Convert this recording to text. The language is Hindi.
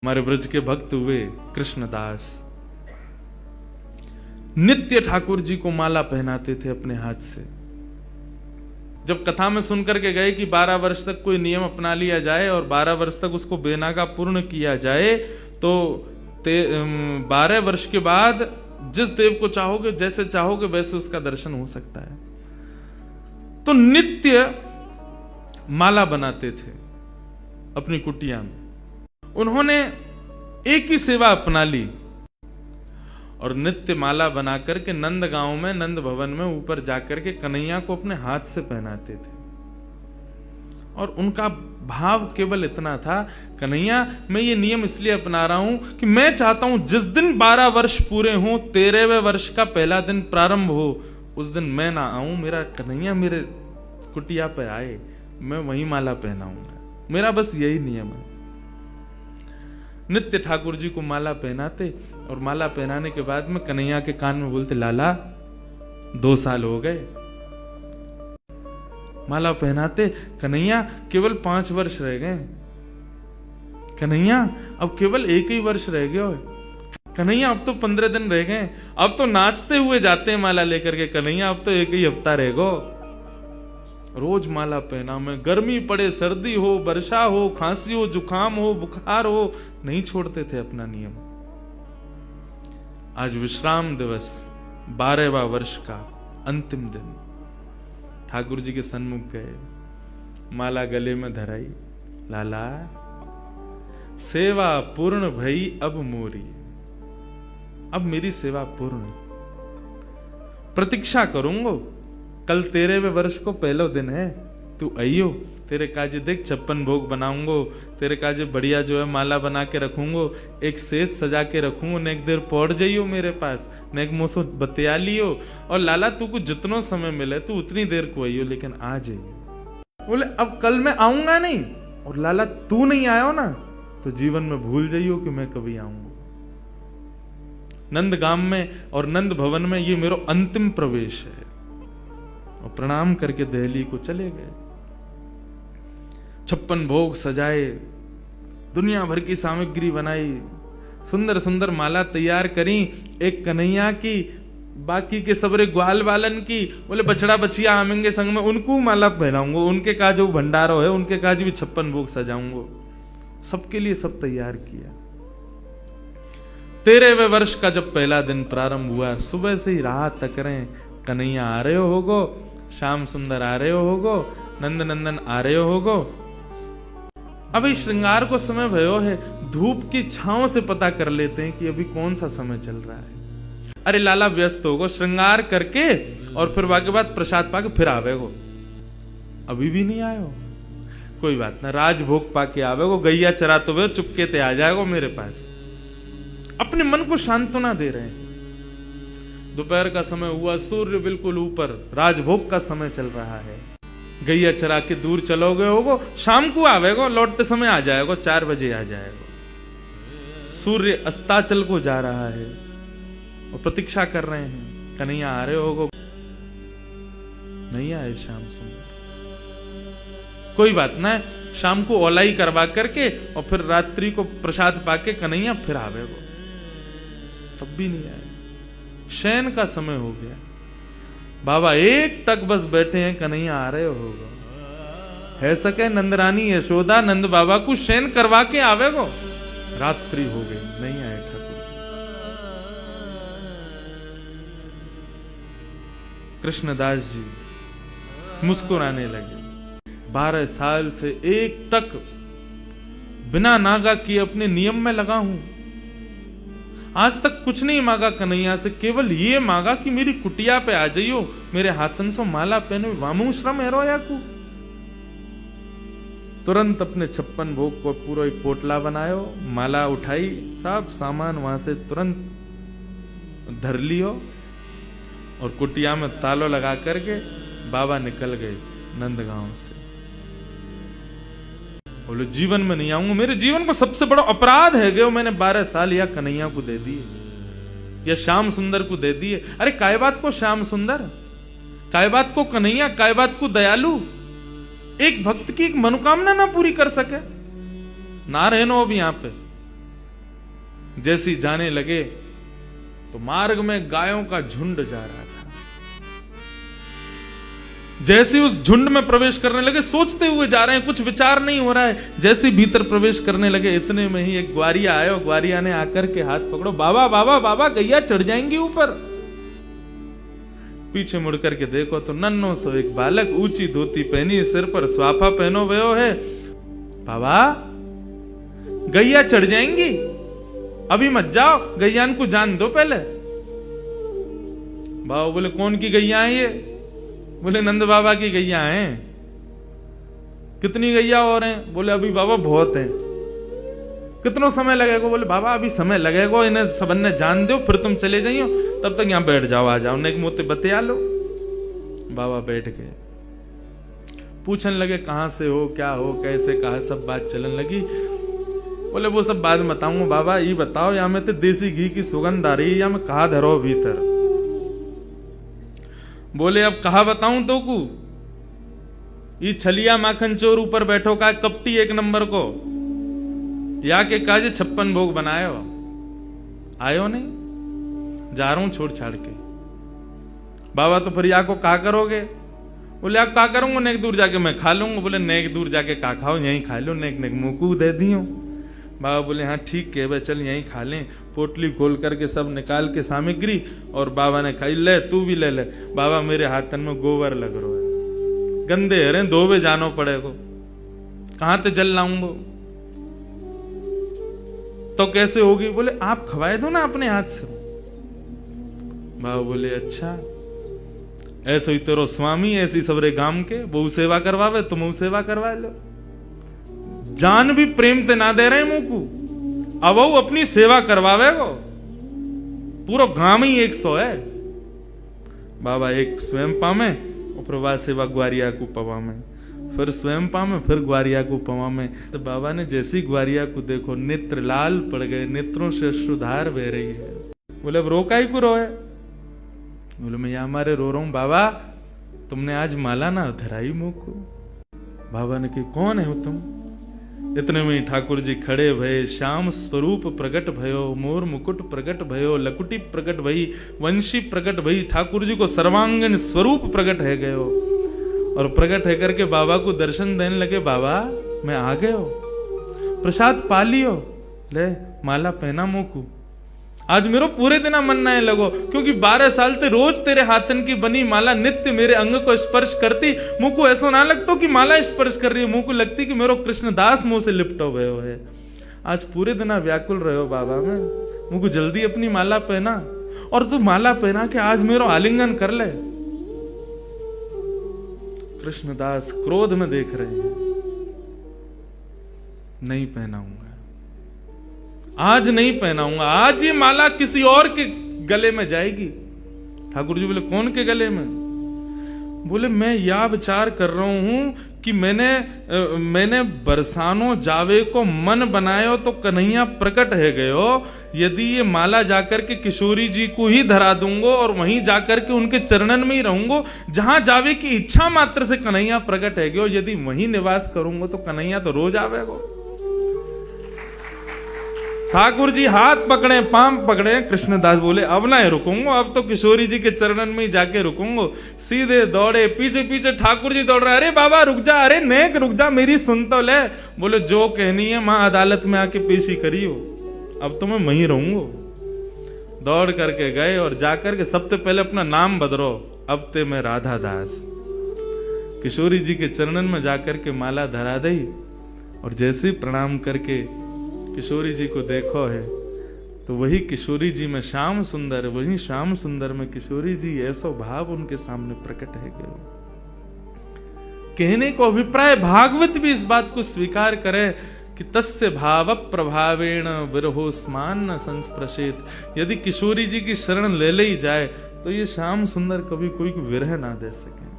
हमारे ब्रज के भक्त हुए कृष्णदास, नित्य ठाकुर जी को माला पहनाते थे अपने हाथ से। जब कथा में सुनकर के गए कि 12 वर्ष तक कोई नियम अपना लिया जाए और 12 वर्ष तक उसको बेनागा पूर्ण किया जाए, तो 12 वर्ष के बाद जिस देव को चाहोगे, जैसे चाहोगे वैसे उसका दर्शन हो सकता है। तो नित्य माला बनाते थे अपनी कुटिया में। उन्होंने एक ही सेवा अपना ली और नित्य माला बनाकर के नंद गांव में, नंद भवन में ऊपर जाकर के कन्हैया को अपने हाथ से पहनाते थे। और उनका भाव केवल इतना था, कन्हैया मैं ये नियम इसलिए अपना रहा हूं कि मैं चाहता हूं जिस दिन 12 वर्ष पूरे हों, 13वें वर्ष का पहला दिन प्रारंभ हो, उस दिन मैं ना आऊं, मेरा कन्हैया मेरे कुटिया पे आए, मैं वही माला पहनाऊंगा। मेरा बस यही नियम है। नित्य ठाकुर जी को माला पहनाते और माला पहनाने के बाद में कन्हैया के कान में बोलते, लाला 2 साल हो गए। माला पहनाते, कन्हैया केवल 5 वर्ष रह गए। कन्हैया अब केवल 1 ही वर्ष रह गए। कन्हैया अब तो 15 दिन रह गए। अब तो नाचते हुए जाते हैं माला लेकर के। कन्हैया अब तो 1 ही हफ्ता रह गो। रोज माला पहना मैं, गर्मी पड़े, सर्दी हो, वर्षा हो, खांसी हो, जुकाम हो, बुखार हो, नहीं छोड़ते थे अपना नियम। आज विश्राम दिवस, 12वां वर्ष का अंतिम दिन, ठाकुर जी के सन्मुख गए, माला गले में धराई, लाला सेवा पूर्ण भई अब मोरी, अब मेरी सेवा पूर्ण, प्रतीक्षा करूंगो, कल 13वें वर्ष को पहला दिन है, तू आइयो, तेरे काजे देख 56 भोग बनाऊंगो, तेरे काजे बढ़िया जो है माला बना के रखूंगो, एक सेज सजा के रखूंगो, ने एक देर पौड़ जाइयो मेरे पास, ने एक मोसो बतिया लियो, और लाला तू को जितनो समय मिले तू उतनी देर को आइयो, लेकिन आ जाइयो। बोले अब कल मैं आऊंगा नहीं, और लाला तू नहीं आयो ना तो जीवन में भूल जाइयो कि मैं कभी आऊंगा। नंदगाम में और नंद भवन में ये मेरा अंतिम प्रवेश है। और प्रणाम करके दिल्ली को चले गए। 56 भोग सजाए, दुनिया भर की सामग्री बनाई, सुंदर सुंदर माला तैयार करी, एक कन्हैया की, बाकी के सबरे ग्वाल बालन की। बोले बछड़ा बछिया आमेंगे संग में, उनको माला पहनाऊंगा, उनके का जो भंडारो है उनके काज भी 56 भोग सजाऊंगा। सबके लिए सब तैयार किया। 13वें वर्ष का जब पहला दिन प्रारंभ हुआ, सुबह से ही राह तक रहे, कन्हैया आ रहे होगो, श्याम सुंदर आ रहे होगो, नंद नंदन आ रहे होगो। अभी श्रृंगार को समय भयो है, धूप की छांव से पता कर लेते हैं कि अभी कौन सा समय चल रहा है। अरे लाला व्यस्त होगो, श्रृंगार करके और फिर वाके बाद प्रसाद पाके फिर आवेगो। अभी भी नहीं आयो, कोई बात ना, राजभोग पाके आवेगो, गैया चराते हुए चुपके ते आ जाएगो मेरे पास। अपने मन को सांत्वना दे रहे हैं। दोपहर का समय हुआ, सूर्य बिल्कुल ऊपर, राजभोग का समय चल रहा है। गैया चरा के दूर चलोगे होगो, शाम को आवेगो, लौटते समय आ जाएगो, 4 बजे आ जाएगो। सूर्य अस्ताचल को जा रहा है और प्रतीक्षा कर रहे हैं, कन्हैया आ रहे होगो, नहीं आए श्याम सुंदर। कोई बात ना, शाम को ओलाई करवा करके और फिर रात्रि को प्रसाद पाके कन्हैया फिर आवेगो, तब भी नहीं आए। शयन का समय हो गया, बाबा एक टक बस बैठे हैं, कन्हैया आ रहे होगा। है सके नंदरानी यशोदा नंद बाबा को शयन करवा के आवेगो, रात्रि हो गई, नहीं आए ठाकुर जी। कृष्णदास जी मुस्कुराने लगे। 12 साल से एक टक बिना नागा किए अपने नियम में लगा हूं, आज तक कुछ नहीं मांगा कन्हैया से, केवल ये मांगा कि मेरी कुटिया पे आ जाइयो, मेरे हाथन से माला पहने, वामू श्रम है रोया को। तुरंत अपने 56 भोग को पूरा एक पोटला बनायो, माला उठाई, सब सामान वहां से तुरंत धर लियो और कुटिया में तालो लगा करके बाबा निकल गए नंदगांव से। बोले जीवन में नहीं आऊंगा, मेरे जीवन को सबसे बड़ा अपराध है गयो, मैंने 12 साल या कन्हैया को दे दिए या श्याम सुंदर को दे दिए। अरे काय बात को श्याम सुंदर, काय बात को कन्हैया, काय बात को दयालु, एक भक्त की एक मनोकामना ना पूरी कर सके। ना रहनो अब यहां पे, जैसी जाने लगे तो मार्ग में गायों का झुंड जा रहा था। जैसे उस झुंड में प्रवेश करने लगे, सोचते हुए जा रहे हैं, कुछ विचार नहीं हो रहा है। जैसे भीतर प्रवेश करने लगे, इतने में ही एक ग्वारिया आया और ग्वारिया ने आकर के हाथ पकड़ो, बाबा बाबा बाबा गैया चढ़ जाएंगी ऊपर। पीछे मुड़ करके देखो तो नन्नो सो एक बालक, ऊंची धोती पहनी, सिर पर स्वाफा पहनो भयो है। बाबा गैया चढ़ जाएंगी, अभी मत जाओ, गैयान को जान दो पहले। बाबा बोले कौन की गैया है ये? बोले नंद बाबा की गैया हैं। कितनी गैया और हैं? बोले अभी बाबा बहुत हैं। कितना समय लगेगा? बोले बाबा अभी समय लगेगा, इन्हें सबन ने जान दो, फिर तुम चले जाइयो, तब तक यहां बैठ जाओ, आ जाओ, नेक मोते बतिया लो। बाबा बैठ गए, पूछने लगे कहां से हो, क्या हो, कैसे, कहा, सब बात चलन लगी। बोले वो सब बाद में बताऊंगा, बाबा ये बताओ यहां में तो देसी घी की सुगंध आ रही है, या मैं कहा धरो भीतर? बोले अब कहा बताऊं तो को, ये छलिया माखन चोर ऊपर बैठो का कपटी एक नंबर को, या के काजे 56 भोग बनायो, आयो नहीं, जा रहा हूं छोड़ छाड़ के। बाबा तो फिर या को का करोगे? बोले आप का करूंगा, नेक दूर जाके मैं खा लूंगा। बोले नेक दूर जाके का खाओ, यहीं खा लो, नेक नेक मुंह दे दियो। बाबा बोले हाँ ठीक है भाई, चल यहीं खा लें। पोटली खोल करके सब निकाल के सामग्री, और बाबा ने खाई, ले तू भी ले ले। बाबा मेरे हाथन में गोबर लग रहा है, गंदे हरे, धोबे जानो पड़ेगो, कहां ते जल लाऊंगो? तो कैसे होगी? बोले आप खवाए दो ना अपने हाथ से। बाबा बोले अच्छा, ऐसे ही तेरो स्वामी, ऐसी सबरे गांव के बहु सेवा करवावे, तुम सेवा करवा लो। जान भी प्रेम ते ना दे रहे मुंह को, अब वो अपनी सेवा करवावे गो। पूरा गांव ही 100 है। बाबा एक स्वयं पामे और प्रभा सेवा ग्वारिया को पवा में, फिर स्वयं पामे, फिर ग्वारिया को पवा में। तो बाबा ने जैसी ग्वारिया को देखो, नेत्र लाल पड़ गए, नेत्रों से अश्रुधार बह रही है। बोले अब रो काई को रोए? बोले मैं यहाँ हमारे रो रहा हूं बाबा, तुमने आज माला ना धराई मुंह को। बाबा ने कही कौन है तुम? इतने में ठाकुर जी खड़े भये, श्याम स्वरूप प्रकट भयो, मोर मुकुट प्रकट भयो, लकुटी प्रकट भई, वंशी प्रकट भई। ठाकुर जी को सर्वांगन स्वरूप प्रकट है गयो, और प्रकट है करके बाबा को दर्शन देने लगे। बाबा मैं आ गए हो, प्रसाद पा लियो, ले माला पहना मोकू। आज मेरो पूरे दिन मन ना लगो, क्योंकि 12 साल ते रोज तेरे हाथन की बनी माला नित्य मेरे अंग को स्पर्श करती। मुंह को ऐसा ना लगता कि माला स्पर्श कर रही है, मुंह को लगती कि मेरो कृष्णदास मुंह से लिपटो भयो है। आज पूरे दिन व्याकुल रहो बाबा में, मुंह को जल्दी अपनी माला पहना, और तू माला पहना के आज मेरो आलिंगन कर ले। कृष्णदास क्रोध में देख रहे हैं, नहीं पहनाऊंगा, आज नहीं पहनाऊंगा, आज ये माला किसी और के गले में जाएगी। ठाकुर जी बोले कौन के गले में? बोले मैं यह विचार कर रहा हूं कि मैंने बरसानो जावे को मन बनायो तो कन्हैया प्रकट है गयो। यदि ये माला जाकर के किशोरी जी को ही धरा दूंगो और वहीं जाकर के उनके चरणन में ही रहूंगो, जहां जावे की इच्छा मात्र से कन्हैया प्रकट है गयो। यदि वहीं निवास करूंगो तो कन्हैया तो रोज आवेगो। ठाकुर जी हाथ पकड़े, पांव पकड़े। कृष्णदास बोले अब ना रुकूंगा, अब तो किशोरी जी के चरणन में ही जाके रुकूंगा। सीधे दौड़े, पीछे पीछे ठाकुर जी दौड़ रहे, अरे बाबा रुक जा, अरे नेक रुक जा, मेरी सुन तो ले। बोले जो कहनी है मां अदालत में आके पेशी करियो, अब तो मैं वहीं रहूंगा। दौड़ करके गए और जाकर के सबसे पहले अपना नाम बदलो, अब ते मैं राधा दास। किशोरी जी के चरणन में जाकर के माला धरा दी, और जैसे ही प्रणाम करके किशोरी जी को देखो है तो वही किशोरी जी में श्याम सुंदर, वही श्याम सुंदर में किशोरी जी, ऐसा भाव उनके सामने प्रकट है गयो। कहने को अभिप्राय भागवत भी इस बात को स्वीकार करे कि तस्य भाव प्रभावेण विरहोस्मान न संस्पृशेत। यदि किशोरी जी की शरण ले ही जाए तो ये श्याम सुंदर कभी कोई विरह ना दे सके।